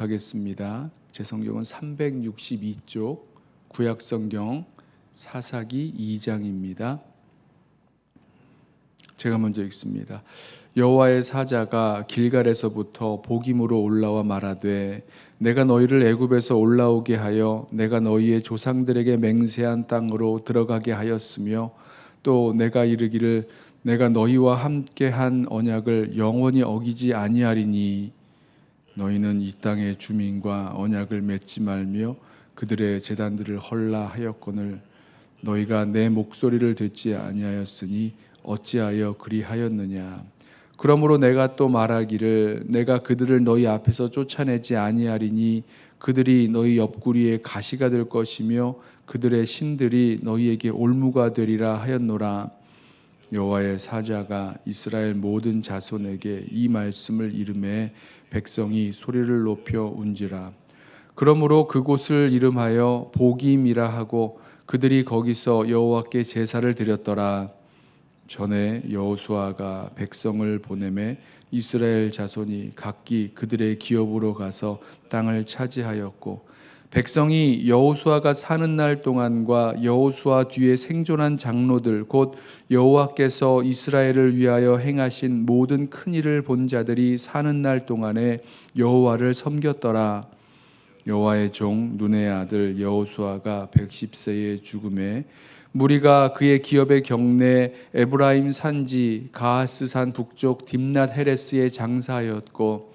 하겠습니다. 제 성경은 362쪽 구약성경 사사기 2장입니다. 제가 먼저 읽습니다. 여호와의 사자가 길갈에서부터 복임으로 올라와 말하되 내가 너희를 애굽에서 올라오게 하여 내가 너희의 조상들에게 맹세한 땅으로 들어가게 하였으며 또 내가 이르기를 내가 너희와 함께한 언약을 영원히 어기지 아니하리니 너희는 이 땅의 주민과 언약을 맺지 말며 그들의 제단들을 헐라 하였거늘 너희가 내 목소리를 듣지 아니하였으니 어찌하여 그리하였느냐. 그러므로 내가 또 말하기를 내가 그들을 너희 앞에서 쫓아내지 아니하리니 그들이 너희 옆구리에 가시가 될 것이며 그들의 신들이 너희에게 올무가 되리라 하였노라. 여호와의 사자가 이스라엘 모든 자손에게 이 말씀을 이르매 백성이 소리를 높여 운지라. 그러므로 그곳을 이름하여 복임이라 하고 그들이 거기서 여호와께 제사를 드렸더라. 전에 여호수아가 백성을 보내매 이스라엘 자손이 각기 그들의 기업으로 가서 땅을 차지하였고 백성이 여호수아가 사는 날 동안과 여호수아 뒤에 생존한 장로들 곧 여호와께서 이스라엘을 위하여 행하신 모든 큰 일을 본 자들이 사는 날 동안에 여호와를 섬겼더라. 여호와의 종 눈의 아들 여호수아가 110세의 죽음에 무리가 그의 기업의 경내 에브라임 산지 가하스산 북쪽 딥낫 헤레스에 장사하였고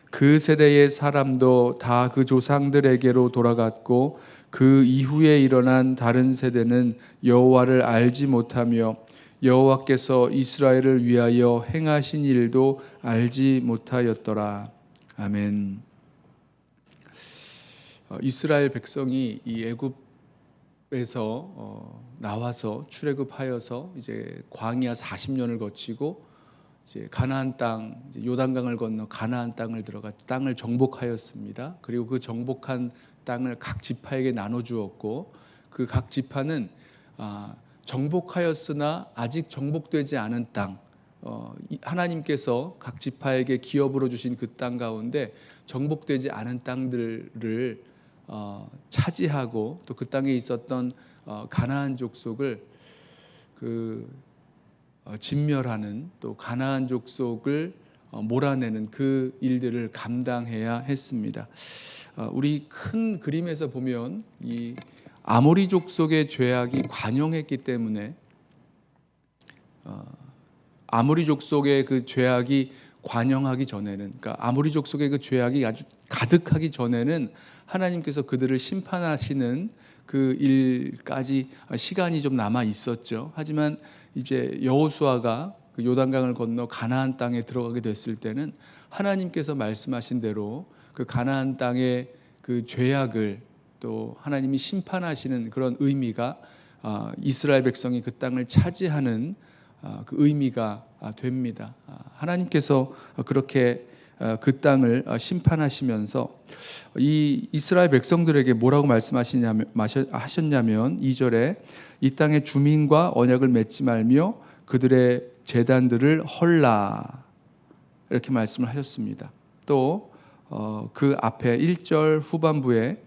그 세대의 사람도 다 그 조상들에게로 돌아갔고 그 이후에 일어난 다른 세대는 여호와를 알지 못하며 여호와께서 이스라엘을 위하여 행하신 일도 알지 못하였더라. 아멘. 이스라엘 백성이 이 애굽에서 나와서 출애굽하여서 이제 광야 40년을 거치고 이제 가나안 땅, 요단강을 건너 가나안 땅을 들어가 땅을 정복하였습니다. 그리고 그 정복한 땅을 각 지파에게 나눠 주었고 그 각 지파는 정복하였으나 아직 정복되지 않은 땅, 하나님께서 각 지파에게 기업으로 주신 그 땅 가운데 정복되지 않은 땅들을 차지하고 또 그 땅에 있었던 가나안 족속을 진멸하는 또 가나안 족속을 몰아내는 그 일들을 감당해야 했습니다. 우리 큰 그림에서 보면 이 아모리 족속의 죄악이 관영했기 때문에 아모리 족속의 그 죄악이 관영하기 전에는, 그러니까 아모리 족속의 그 죄악이 아주 가득하기 전에는 하나님께서 그들을 심판하시는 그 일까지 시간이 좀 남아 있었죠. 하지만 이제 여호수아가 그 요단강을 건너 가나안 땅에 들어가게 됐을 때는 하나님께서 말씀하신 대로 그 가나안 땅의 그 죄악을 또 하나님이 심판하시는 그런 의미가 이스라엘 백성이 그 땅을 차지하는 그 의미가 됩니다. 하나님께서 그렇게 그 땅을 심판하시면서 이 이스라엘 백성들에게 뭐라고 말씀하셨냐면 2절에 이 땅의 주민과 언약을 맺지 말며 그들의 제단들을 헐라 이렇게 말씀을 하셨습니다. 또 그 앞에 1절 후반부에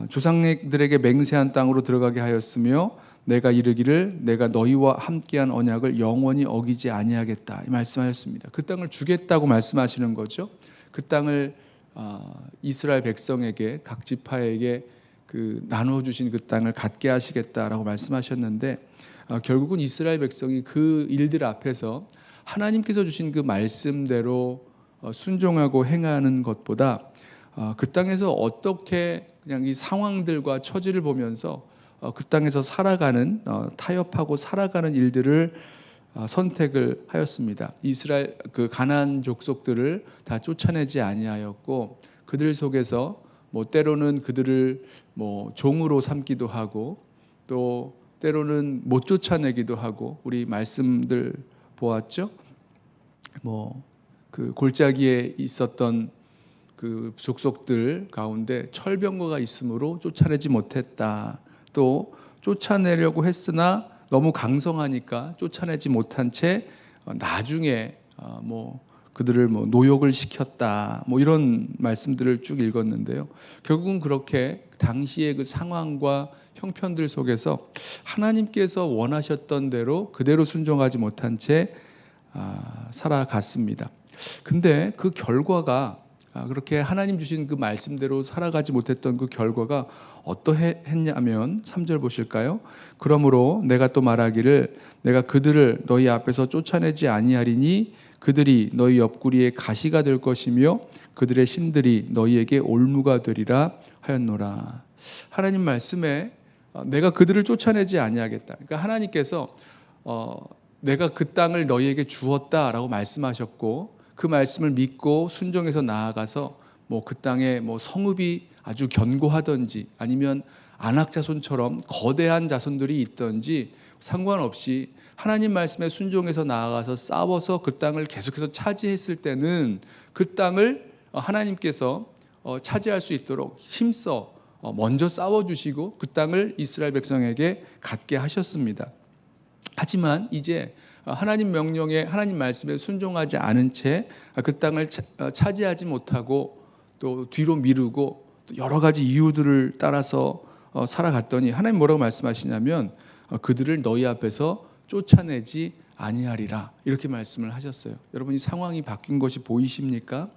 조상들에게 맹세한 땅으로 들어가게 하였으며 내가 이르기를 내가 너희와 함께한 언약을 영원히 어기지 아니하겠다 이 말씀하셨습니다. 그 땅을 주겠다고 말씀하시는 거죠. 그 땅을 이스라엘 백성에게 각 지파에게 그 나눠주신 그 땅을 갖게 하시겠다라고 말씀하셨는데 결국은 이스라엘 백성이 그 일들 앞에서 하나님께서 주신 그 말씀대로 순종하고 행하는 것보다 그 땅에서 어떻게 그냥 이 상황들과 처지를 보면서 그 땅에서 살아가는 타협하고 살아가는 일들을 선택을 하였습니다. 이스라엘 그 가나안 족속들을 다 쫓아내지 아니하였고 그들 속에서 뭐 때로는 그들을 뭐 종으로 삼기도 하고 또 때로는 못 쫓아내기도 하고 우리 말씀들 보았죠. 뭐 그 골짜기에 있었던 그 족속들 가운데 철병거가 있으므로 쫓아내지 못했다. 또 쫓아내려고 했으나 너무 강성하니까 쫓아내지 못한 채 나중에 뭐 그들을 뭐 노역을 시켰다, 뭐 이런 말씀들을 쭉 읽었는데요. 결국은 그렇게 당시의 그 상황과 형편들 속에서 하나님께서 원하셨던 대로 그대로 순종하지 못한 채 살아갔습니다. 근데 그 결과가 그렇게 하나님 주신 그 말씀대로 살아가지 못했던 그 결과가 어떠했냐면 3절 보실까요? 그러므로 내가 또 말하기를 내가 그들을 너희 앞에서 쫓아내지 아니하리니 그들이 너희 옆구리에 가시가 될 것이며 그들의 신들이 너희에게 올무가 되리라 하였노라. 하나님 말씀에 내가 그들을 쫓아내지 아니하겠다. 그러니까 하나님께서 내가 그 땅을 너희에게 주었다라고 말씀하셨고 그 말씀을 믿고 순종해서 나아가서 뭐 그 땅에 뭐 성읍이 아주 견고하든지 아니면 안악 자손처럼 거대한 자손들이 있든지 상관없이 하나님 말씀에 순종해서 나아가서 싸워서 그 땅을 계속해서 차지했을 때는 그 땅을 하나님께서 차지할 수 있도록 힘써 먼저 싸워주시고 그 땅을 이스라엘 백성에게 갖게 하셨습니다. 하지만 이제 하나님 명령에 하나님 말씀에 순종하지 않은 채 그 땅을 차지하지 못하고 또 뒤로 미루고 또 여러 가지 이유들을 따라서 살아갔더니 하나님 뭐라고 말씀하시냐면 그들을 너희 앞에서 쫓아내지 아니하리라 이렇게 말씀을 하셨어요. 여러분 이 상황이 바뀐 것이 보이십니까?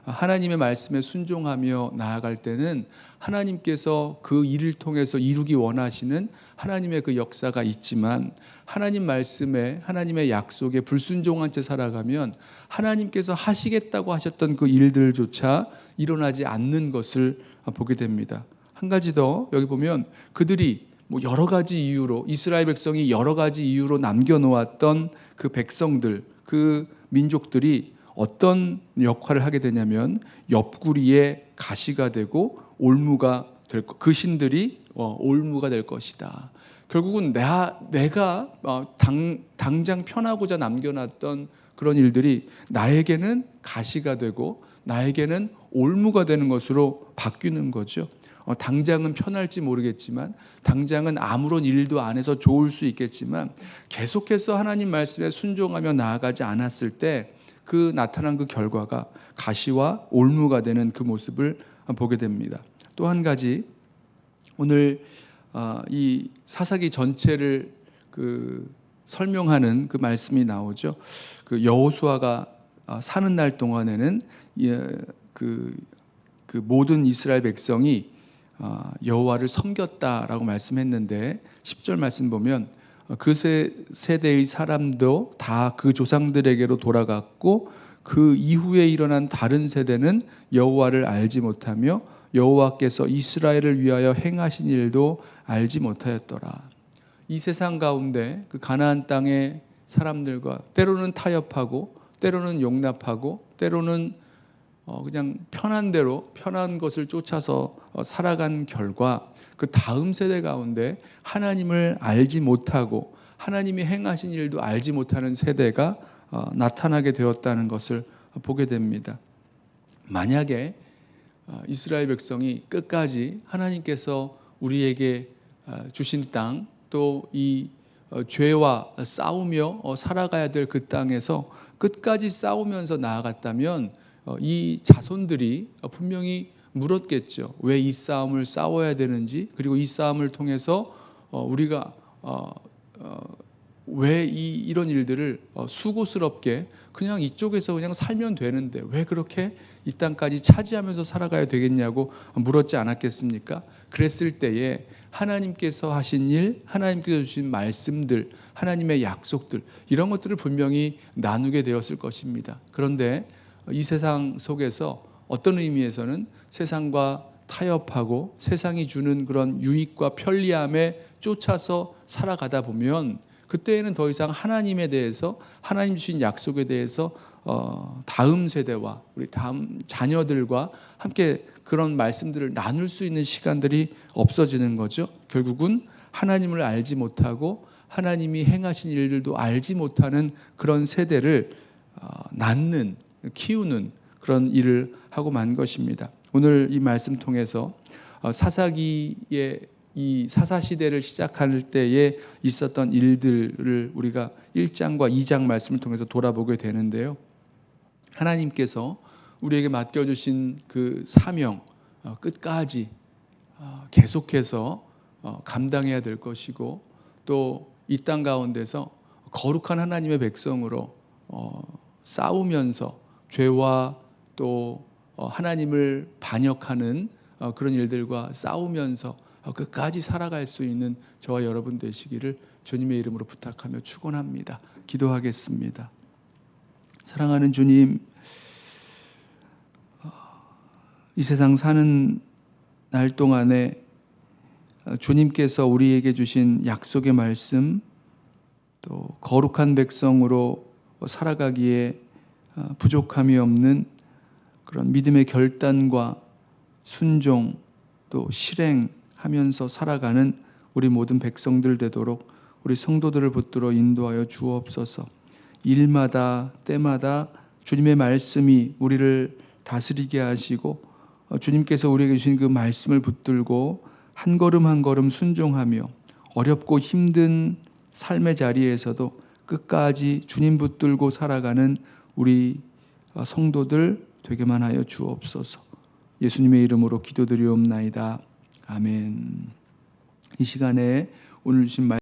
하나님의 말씀에 순종하며 나아갈 때는 하나님께서 그 일을 통해서 이루기 원하시는 하나님의 그 역사가 있지만 하나님 말씀에 하나님의 약속에 불순종한 채 살아가면 하나님께서 하시겠다고 하셨던 그 일들조차 일어나지 않는 것을 보게 됩니다. 한 가지 더 여기 보면 그들이 뭐 여러 가지 이유로 이스라엘 백성이 여러 가지 이유로 남겨놓았던 그 백성들 그 민족들이 어떤 역할을 하게 되냐면 옆구리에 가시가 되고 올무가 될 것, 그 신들이 올무가 될 것이다. 결국은 내가 당장 편하고자 남겨놨던 그런 일들이 나에게는 가시가 되고 나에게는 올무가 되는 것으로 바뀌는 거죠. 당장은 편할지 모르겠지만 당장은 아무런 일도 안 해서 좋을 수 있겠지만 계속해서 하나님 말씀에 순종하며 나아가지 않았을 때 그 나타난 그 결과가 가시와 올무가 되는 그 모습을 보게 됩니다. 또 한 가지 오늘 이 사사기 전체를 설명하는 그 말씀이 나오죠. 그 여호수아가 사는 날 동안에는 그 모든 이스라엘 백성이 여호와를 섬겼다라고 말씀했는데 10절 말씀 보면 그 세대의 사람도 다 그 조상들에게로 돌아갔고 그 이후에 일어난 다른 세대는 여호와를 알지 못하며 여호와께서 이스라엘을 위하여 행하신 일도 알지 못하였더라. 이 세상 가운데 그 가나안 땅의 사람들과 때로는 타협하고 때로는 용납하고 때로는 그냥 편한 대로 편한 것을 쫓아서 살아간 결과 그 다음 세대 가운데 하나님을 알지 못하고 하나님이 행하신 일도 알지 못하는 세대가 나타나게 되었다는 것을 보게 됩니다. 만약에 이스라엘 백성이 끝까지 하나님께서 우리에게 주신 땅 또 이 죄와 싸우며 살아가야 될 그 땅에서 끝까지 싸우면서 나아갔다면 이 자손들이 분명히 물었겠죠. 왜 이 싸움을 싸워야 되는지, 그리고 이 싸움을 통해서 우리가 왜 이런 일들을 수고스럽게 그냥 이쪽에서 그냥 살면 되는데 왜 그렇게 이 땅까지 차지하면서 살아가야 되겠냐고 물었지 않았겠습니까? 그랬을 때에 하나님께서 하신 일, 하나님께서 주신 말씀들, 하나님의 약속들 이런 것들을 분명히 나누게 되었을 것입니다. 그런데 이 세상 속에서 어떤 의미에서는 세상과 타협하고 세상이 주는 그런 유익과 편리함에 쫓아서 살아가다 보면 그때에는 더 이상 하나님에 대해서 하나님 주신 약속에 대해서 다음 세대와 우리 다음 자녀들과 함께 그런 말씀들을 나눌 수 있는 시간들이 없어지는 거죠. 결국은 하나님을 알지 못하고 하나님이 행하신 일들도 알지 못하는 그런 세대를 낳는 키우는 그런 일을 하고 만 것입니다. 오늘 이 말씀 통해서 사사기의 이 사사시대를 시작할 때에 있었던 일들을 우리가 1장과 2장 말씀을 통해서 돌아보게 되는데요. 하나님께서 우리에게 맡겨주신 그 사명 끝까지 계속해서 감당해야 될 것이고, 또 이 땅 가운데서 거룩한 하나님의 백성으로 싸우면서 죄와 또 하나님을 반역하는 그런 일들과 싸우면서 끝까지 살아갈 수 있는 저와 여러분 되시기를 주님의 이름으로 부탁하며 축원합니다. 기도하겠습니다. 사랑하는 주님, 이 세상 사는 날 동안에 주님께서 우리에게 주신 약속의 말씀, 또 거룩한 백성으로 살아가기에 부족함이 없는 그런 믿음의 결단과 순종 또 실행하면서 살아가는 우리 모든 백성들 되도록 우리 성도들을 붙들어 인도하여 주옵소서. 일마다 때마다 주님의 말씀이 우리를 다스리게 하시고, 주님께서 우리에게 주신 그 말씀을 붙들고 한 걸음 한 걸음 순종하며 어렵고 힘든 삶의 자리에서도 끝까지 주님 붙들고 살아가는 우리 성도들 되게만 하여 주옵소서. 예수님의 이름으로 기도드리옵나이다. 아멘. 이 시간에 오늘 주신 말씀